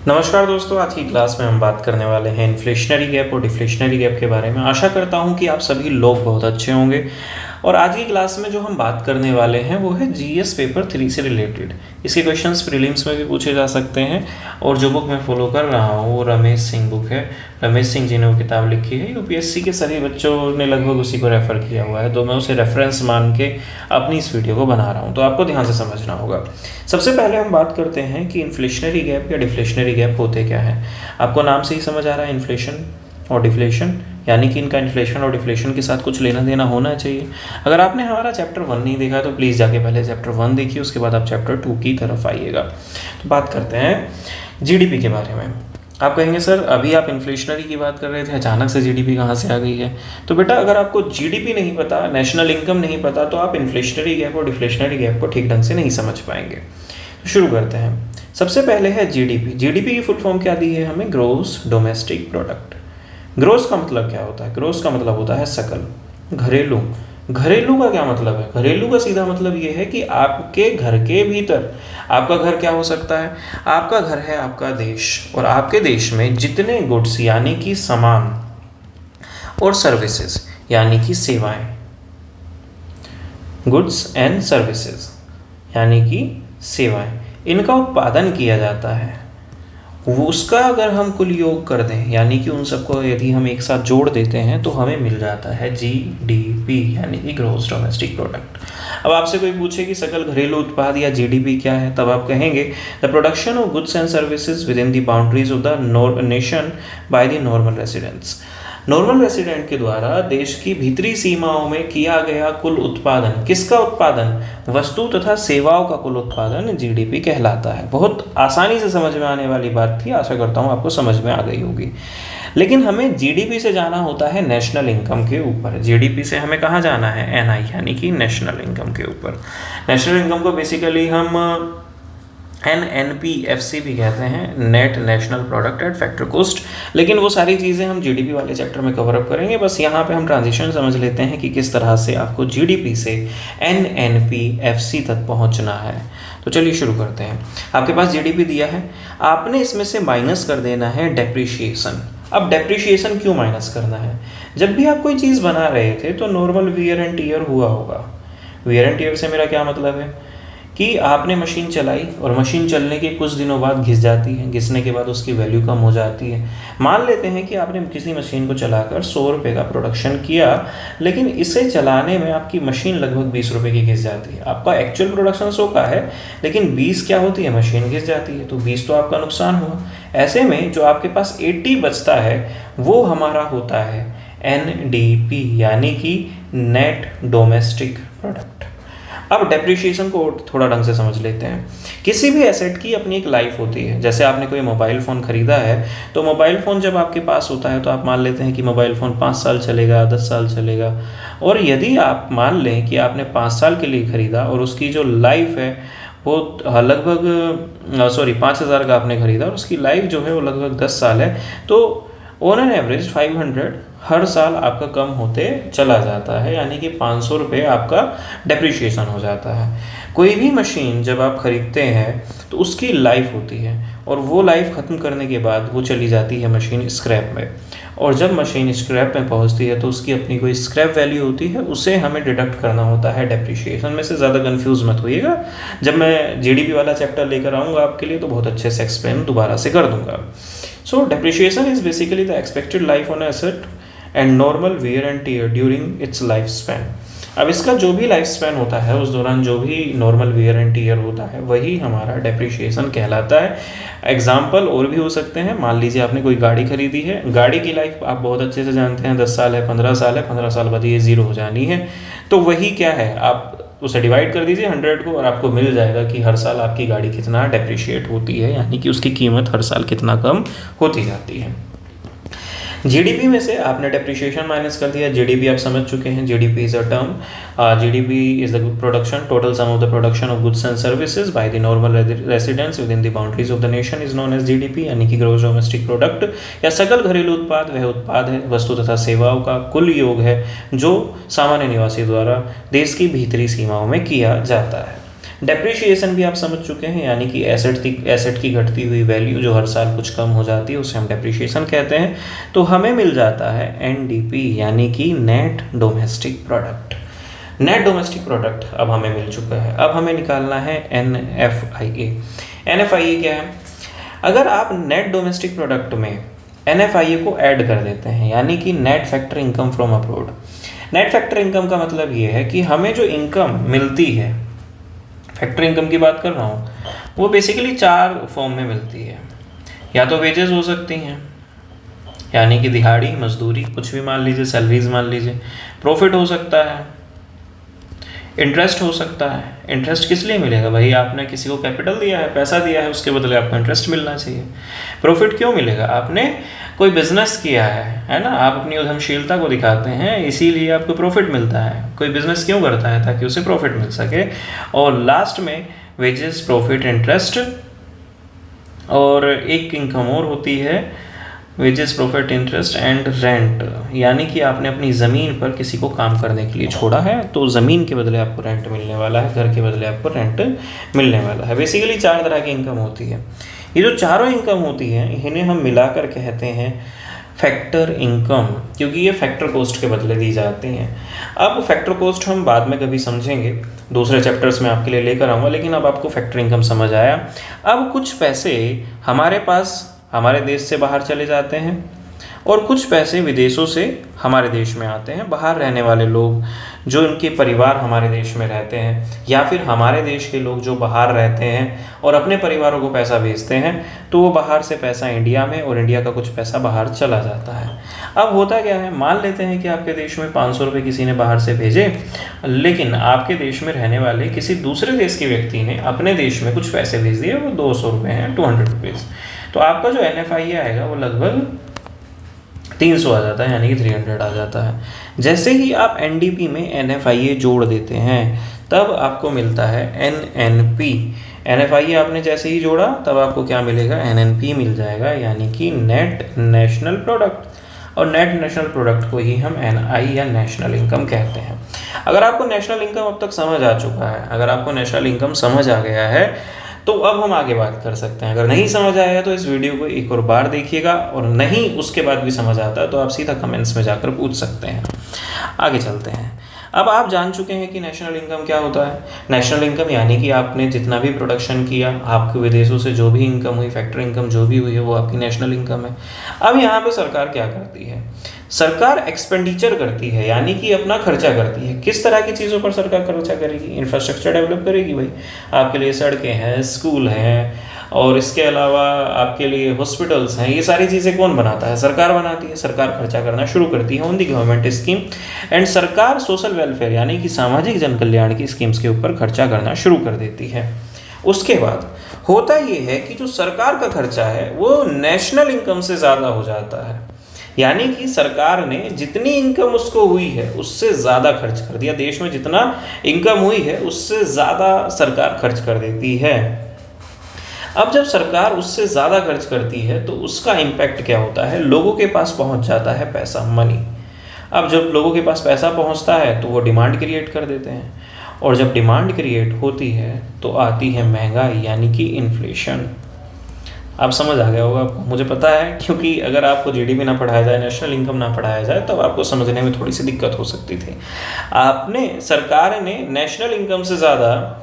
नमस्कार दोस्तों, आज की क्लास में हम बात करने वाले हैं इन्फ्लेशनरी गैप और डिफ्लेशनरी गैप के बारे में। आशा करता हूं कि आप सभी लोग बहुत अच्छे होंगे। और आज की क्लास में जो हम बात करने वाले हैं वो है जीएस पेपर 3 से रिलेटेड। इसके क्वेश्चंस प्रीलिम्स में भी पूछे जा सकते हैं। और जो बुक मैं फॉलो कर रहा हूँ वो रमेश सिंह बुक है। रमेश सिंह जी ने वो किताब लिखी है। यूपीएससी के सभी बच्चों ने लगभग उसी को रेफ़र किया हुआ है, तो मैं उसे रेफरेंस मान के अपनी इस वीडियो को बना रहा हूँ, तो आपको ध्यान से समझना होगा। सबसे पहले हम बात करते हैं कि इन्फ्लेशनरी गैप या डिफ्लेशनरी गैप होते क्या हैं। आपको नाम से ही समझ आ रहा है, इन्फ्लेशन और डिफ्लेशन, यानी कि इनका इन्फ्लेशन और डिफ्लेशन के साथ कुछ लेना देना होना चाहिए। अगर आपने हमारा चैप्टर 1 नहीं देखा तो प्लीज़ जाके पहले चैप्टर 1 देखिए, उसके बाद आप चैप्टर 2 की तरफ आइएगा। तो बात करते हैं जीडीपी के बारे में। आप कहेंगे सर अभी आप इन्फ्लेशनरी की बात कर रहे थे, अचानक से जीडीपी कहाँ से आ गई है। तो बेटा अगर आपको जीडीपी नहीं पता, नेशनल इनकम नहीं पता, तो आप इन्फ्लेशनरी गैप और डिफ्लेशनरी गैप को ठीक ढंग से नहीं समझ पाएंगे। तो शुरू करते हैं। सबसे पहले है जीडीपी। जीडीपी की फुल फॉर्म क्या दी है हमें? Gross domestic product. ग्रोस का मतलब क्या होता है? ग्रोस का मतलब होता है सकल, घरेलू। घरेलू का क्या मतलब है? घरेलू का सीधा मतलब ये है कि आपके घर के भीतर, आपका घर क्या हो सकता है? आपका घर है आपका देश, और आपके देश में जितने गुड्स यानी कि सामान और सर्विसेज यानी कि सेवाएं, गुड्स एंड सर्विसेज यानी कि सेवाएं, इनका उत्पादन किया जाता है, वो उसका अगर हम कुल योग कर दें, यानी कि उन सबको यदि हम एक साथ जोड़ देते हैं तो हमें मिल जाता है जीडीपी, यानी कि ग्रोस डोमेस्टिक प्रोडक्ट। अब आपसे कोई पूछे कि सकल घरेलू उत्पाद या जीडीपी क्या है, तब आप कहेंगे the production of goods and services with in the boundaries of the nation by the normal residents. Normal resident के द्वारा देश की भीतरी सीमाओं में किया गया कुल उत्पादन। किसका उत्पादन? वस्तु तथा सेवाओं का कुल उत्पादन जीडीपी कहलाता है। बहुत आसानी से समझ में आने वाली बात थी, आशा करता हूँ आपको समझ में आ गई होगी। लेकिन हमें जीडीपी से जाना होता है नेशनल इनकम के ऊपर। जीडीपी से हमें कहाँ जाना है? एनआई यानी कि नेशनल इनकम के ऊपर। नेशनल इनकम को बेसिकली हम NNPFC भी कहते हैं, net national product at factor cost. लेकिन वो सारी चीज़ें हम जीडीपी वाले चैप्टर में कवर अप करेंगे। बस यहाँ पे हम ट्रांजिशन समझ लेते हैं कि किस तरह से आपको जीडीपी से NNPFC तक पहुँचना है। तो चलिए शुरू करते हैं। आपके पास जीडीपी दिया है, आपने इसमें से माइनस कर देना है डेप्रिशिएशन। अब डेप्रिशिएशन क्यों माइनस करना है? जब भी आप कोई चीज़ बना रहे थे तो नॉर्मल वियर एंड टीयर हुआ होगा। वियर एंड टीयर से मेरा क्या मतलब है कि आपने मशीन चलाई और मशीन चलने के कुछ दिनों बाद घिस जाती है, घिसने के बाद उसकी वैल्यू कम हो जाती है। मान लेते हैं कि आपने किसी मशीन को चलाकर 100 रुपये का प्रोडक्शन किया, लेकिन इसे चलाने में आपकी मशीन लगभग 20 रुपये की घिस जाती है। आपका एक्चुअल प्रोडक्शन 100 का है, लेकिन 20 क्या होती है? मशीन घिस जाती है, तो 20 तो आपका नुकसान हुआ। ऐसे में जो आपके पास 80 बचता है वो हमारा होता है NDP, यानी कि नेट डोमेस्टिक प्रोडक्ट। अब डेप्रिशिएशन को थोड़ा ढंग से समझ लेते हैं। किसी भी एसेट की अपनी एक लाइफ होती है। जैसे आपने कोई मोबाइल फ़ोन ख़रीदा है, तो मोबाइल फ़ोन जब आपके पास होता है तो आप मान लेते हैं कि मोबाइल फ़ोन 5 साल चलेगा, 10 साल चलेगा। और यदि आप मान लें कि आपने 5 साल के लिए ख़रीदा और उसकी जो लाइफ है वो लगभग 5,000 का आपने ख़रीदा और उसकी लाइफ जो है वो लगभग 10 साल है, तो ऑन एन एवरेज 500 हर साल आपका कम होते चला जाता है, यानी कि 500 रुपये आपका डेप्रिशिएशन हो जाता है। कोई भी मशीन जब आप ख़रीदते हैं तो उसकी लाइफ होती है, और वो लाइफ ख़त्म करने के बाद वो चली जाती है मशीन स्क्रैप में। और जब मशीन स्क्रैप में पहुंचती है तो उसकी अपनी कोई स्क्रैप वैल्यू होती है, उसे हमें डिडक्ट करना होता है डेप्रिशिएशन में से। ज़्यादा कंफ्यूज मत होइएगा, जब मैं जीडीपी वाला चैप्टर लेकर आऊँगा आपके लिए तो बहुत अच्छे से एक्सप्लेन दोबारा से कर दूँगा। So depreciation is basically the expected life on asset and normal wear and tear during its life span. अब इसका जो भी लाइफ स्पैन होता है उस दौरान जो भी नॉर्मल वेयर एंड टीयर होता है वही हमारा डेप्रिशिएशन कहलाता है। एग्जाम्पल और भी हो सकते हैं। मान लीजिए आपने कोई गाड़ी खरीदी है, गाड़ी की लाइफ आप बहुत अच्छे से जानते हैं 10 साल है, 15 साल है, 15 साल बाद ये ज़ीरो हो जानी है। तो वही क्या है, आप उसे डिवाइड कर दीजिए 100 को और आपको मिल जाएगा कि हर साल आपकी गाड़ी कितना डेप्रिशिएट होती है, यानी कि उसकी कीमत हर साल कितना कम होती जाती है। जीडीपी में से आपने डेप्रिशिएशन माइनस कर दिया। जीडीपी आप समझ चुके हैं, GDP is a term. GDP is the production, total sum of the production of goods and services by the normal residents within the boundaries of the nation is known as GDP, यानी कि gross domestic product या सकल घरेलू उत्पाद वह उत्पाद है, वस्तु तथा सेवाओं का कुल योग है जो सामान्य निवासी द्वारा देश की भीतरी सीमाओं में किया जाता है। डेप्रिशिएशन भी आप समझ चुके हैं, यानी कि एसेट की घटती हुई वैल्यू जो हर साल कुछ कम हो जाती है उसे हम डेप्रिशिएशन कहते हैं। तो हमें मिल जाता है एनडीपी, यानी कि net domestic product. Net domestic product अब हमें मिल चुका है। अब हमें निकालना है एनएफआईए। एनएफआईए क्या है? अगर आप नेट डोमेस्टिक प्रोडक्ट में एनएफआईए को ऐड कर देते हैं, यानी कि net factor income from abroad. Net factor income का मतलब ये है कि हमें जो इनकम मिलती है, फैक्टर इनकम की बात कर रहा हूँ, वो बेसिकली 4 फॉर्म में मिलती है। या तो वेजेस हो सकती हैं, यानी कि दिहाड़ी, मजदूरी, कुछ भी मान लीजिए, सैलरीज मान लीजिए। प्रॉफिट हो सकता है, इंटरेस्ट हो सकता है। इंटरेस्ट किस लिए मिलेगा भाई? आपने किसी को कैपिटल दिया है, पैसा दिया है, उसके बदले आपको इंटरेस्ट मिलना चाहिए। प्रॉफिट क्यों मिलेगा? आपने कोई बिजनेस किया है ना, आप अपनी उद्यमशीलता को दिखाते हैं, इसीलिए आपको प्रॉफिट मिलता है। कोई बिजनेस क्यों करता है? ताकि उसे प्रॉफिट मिल सके। और लास्ट में वेजेस, प्रॉफिट, इंटरेस्ट, और एक इनकम और होती है wages, profit, interest and rent, यानी कि आपने अपनी ज़मीन पर किसी को काम करने के लिए छोड़ा है, तो ज़मीन के बदले आपको रेंट मिलने वाला है, घर के बदले आपको रेंट मिलने वाला है। बेसिकली 4 तरह की इनकम होती है। ये जो चारों इनकम होती हैं, इन्हें हम मिलाकर कहते हैं फैक्टर इनकम, क्योंकि ये फैक्टर कॉस्ट के बदले दी जाती हैं। अब फैक्टर कॉस्ट हम बाद में कभी समझेंगे, दूसरे चैप्टर्स में आपके लिए लेकर आऊँगा, लेकिन अब आपको फैक्टर इनकम समझ आया। अब कुछ पैसे हमारे पास हमारे देश से बाहर चले जाते हैं और कुछ पैसे विदेशों से हमारे देश में आते हैं। बाहर रहने वाले लोग, जो इनके परिवार हमारे देश में रहते हैं, या फिर हमारे देश के लोग जो बाहर रहते हैं और अपने परिवारों को पैसा भेजते हैं, तो वो बाहर से पैसा इंडिया में, और इंडिया का कुछ पैसा बाहर चला जाता है। अब होता क्या है, मान लेते हैं कि आपके देश में 500 रुपये किसी ने बाहर से भेजे, लेकिन आपके देश में रहने वाले किसी दूसरे देश के व्यक्ति ने अपने देश में कुछ पैसे भेज दिए, वो 200 रुपये हैं, 200 रुपीज़। तो आपका जो एनएफआईए आएगा वो लगभग 300 आ जाता है, यानी कि 300 आ जाता है। जैसे ही आप एनडीपी में एनएफआईए जोड़ देते हैं, तब आपको मिलता है एनएनपी। एनएफआईए आपने जैसे ही जोड़ा, तब आपको क्या मिलेगा? एनएनपी मिल जाएगा, यानी कि नेट नेशनल प्रोडक्ट। और नेट नेशनल प्रोडक्ट को ही हम एनआई या नेशनल इनकम कहते हैं। अगर आपको नेशनल इनकम अब तक समझ आ चुका है, अगर आपको नेशनल इनकम समझ आ गया है, तो अब हम आगे बात कर सकते हैं। अगर नहीं समझ आया तो इस वीडियो को एक और बार देखिएगा, और नहीं उसके बाद भी समझ आता है तो आप सीधा कमेंट्स में जाकर पूछ सकते हैं। आगे चलते हैं। अब आप जान चुके हैं कि नेशनल इनकम क्या होता है। नेशनल इनकम यानी कि आपने जितना भी प्रोडक्शन किया, आपके विदेशों से जो भी इनकम हुई, फैक्टर इनकम जो भी हुई है, वो आपकी नेशनल इनकम है। अब यहाँ पे सरकार क्या करती है? सरकार एक्सपेंडिचर करती है, यानी कि अपना खर्चा करती है। किस तरह की चीज़ों पर सरकार खर्चा करेगी? इंफ्रास्ट्रक्चर डेवलप करेगी भाई। आपके लिए सड़कें हैं, स्कूल हैं, और इसके अलावा आपके लिए हॉस्पिटल्स हैं। ये सारी चीज़ें कौन बनाता है? सरकार बनाती है। सरकार खर्चा करना शुरू करती है on the government scheme, and सरकार सोशल वेलफेयर यानी कि सामाजिक जन कल्याण की स्कीम्स के ऊपर खर्चा करना शुरू कर देती है। उसके बाद होता ये है कि जो सरकार का खर्चा है वो नेशनल इनकम से ज़्यादा हो जाता है, यानी कि सरकार ने जितनी इनकम उसको हुई है उससे ज़्यादा खर्च कर दिया। देश में जितना इनकम हुई है उससे ज़्यादा सरकार खर्च कर देती है। अब जब सरकार उससे ज़्यादा खर्च करती है तो उसका इम्पैक्ट क्या होता है? लोगों के पास पहुंच जाता है पैसा, मनी। अब जब लोगों के पास पैसा पहुंचता है तो वो डिमांड क्रिएट कर देते हैं, और जब डिमांड क्रिएट होती है तो आती है महंगाई, यानी कि इन्फ्लेशन। आप समझ आ गया होगा आपको, मुझे पता है, क्योंकि अगर आपको जीडीपी ना पढ़ाया जाए, नेशनल इनकम ना पढ़ाया जाए, तब आपको समझने में थोड़ी सी दिक्कत हो सकती थी। सरकार ने नेशनल इनकम से ज़्यादा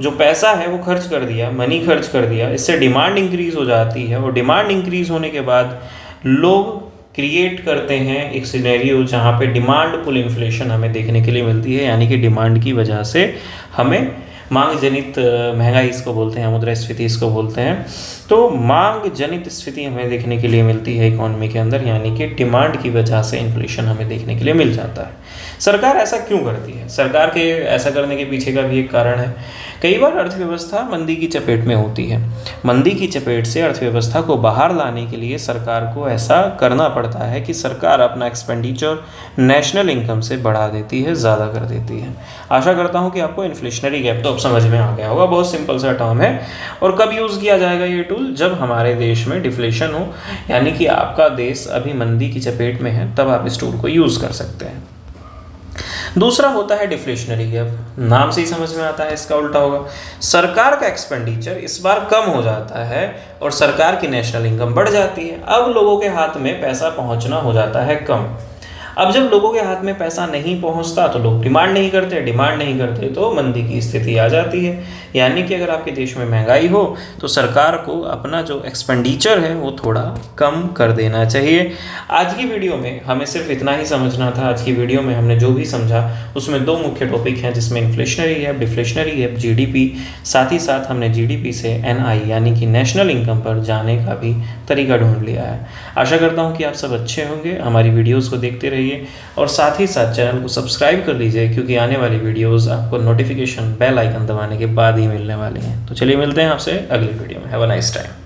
जो पैसा है वो खर्च कर दिया, मनी खर्च कर दिया। इससे डिमांड इंक्रीज़ हो जाती है, और डिमांड इंक्रीज़ होने के बाद लोग क्रिएट करते हैं एक सिनेरियो जहाँ पे डिमांड पुल इन्फ्लेशन हमें देखने के लिए मिलती है, यानी कि डिमांड की वजह से हमें मांग जनित महंगाई इसको बोलते हैं, मुद्रास्फीति इसको बोलते हैं। तो मांग जनित स्फीति हमें देखने के लिए मिलती है इकोनॉमी के अंदर, यानी कि डिमांड की वजह से इन्फ्लेशन हमें देखने के लिए मिल जाता है। सरकार ऐसा क्यों करती है? सरकार के ऐसा करने के पीछे का भी एक कारण है। कई बार अर्थव्यवस्था मंदी की चपेट में होती है। मंदी की चपेट से अर्थव्यवस्था को बाहर लाने के लिए सरकार को ऐसा करना पड़ता है कि सरकार अपना एक्सपेंडिचर नेशनल इनकम से बढ़ा देती है, ज़्यादा कर देती है। आशा करता हूँ कि आपको इन्फ्लेशनरी गैप तो अब समझ में आ गया होगा। बहुत सिंपल सा टर्म है। और कब यूज़ किया जाएगा ये टूल? जब हमारे देश में डिफ्लेशन हो, यानी कि आपका देश अभी मंदी की चपेट में है, तब आप इस टूल को यूज़ कर सकते हैं। दूसरा होता है डिफ्लेशनरी गैप। नाम से ही समझ में आता है इसका उल्टा होगा। सरकार का एक्सपेंडिचर इस बार कम हो जाता है और सरकार की नेशनल इनकम बढ़ जाती है। अब लोगों के हाथ में पैसा पहुंचना हो जाता है कम। अब जब लोगों के हाथ में पैसा नहीं पहुंचता तो लोग डिमांड नहीं करते, डिमांड नहीं करते तो मंदी की स्थिति आ जाती है। यानी कि अगर आपके देश में महंगाई हो तो सरकार को अपना जो एक्सपेंडिचर है वो थोड़ा कम कर देना चाहिए। आज की वीडियो में हमें सिर्फ इतना ही समझना था। आज की वीडियो में हमने जो भी समझा उसमें दो मुख्य टॉपिक हैं, जिसमें inflationary gap, deflationary gap, GDP, साथ ही साथ हमने जीडीपी से एनआई यानी कि नेशनल इनकम पर जाने का भी तरीका ढूंढ लिया है। आशा करता हूँ कि आप सब अच्छे होंगे, हमारी वीडियोज़ को देखते रहिए और साथ ही साथ चैनल को सब्सक्राइब कर लीजिए, क्योंकि आने वाली वीडियोस आपको नोटिफिकेशन बेल आइकन दबाने के बाद ही मिलने वाली हैं। तो चलिए मिलते हैं आपसे अगली वीडियो में। Have a nice time.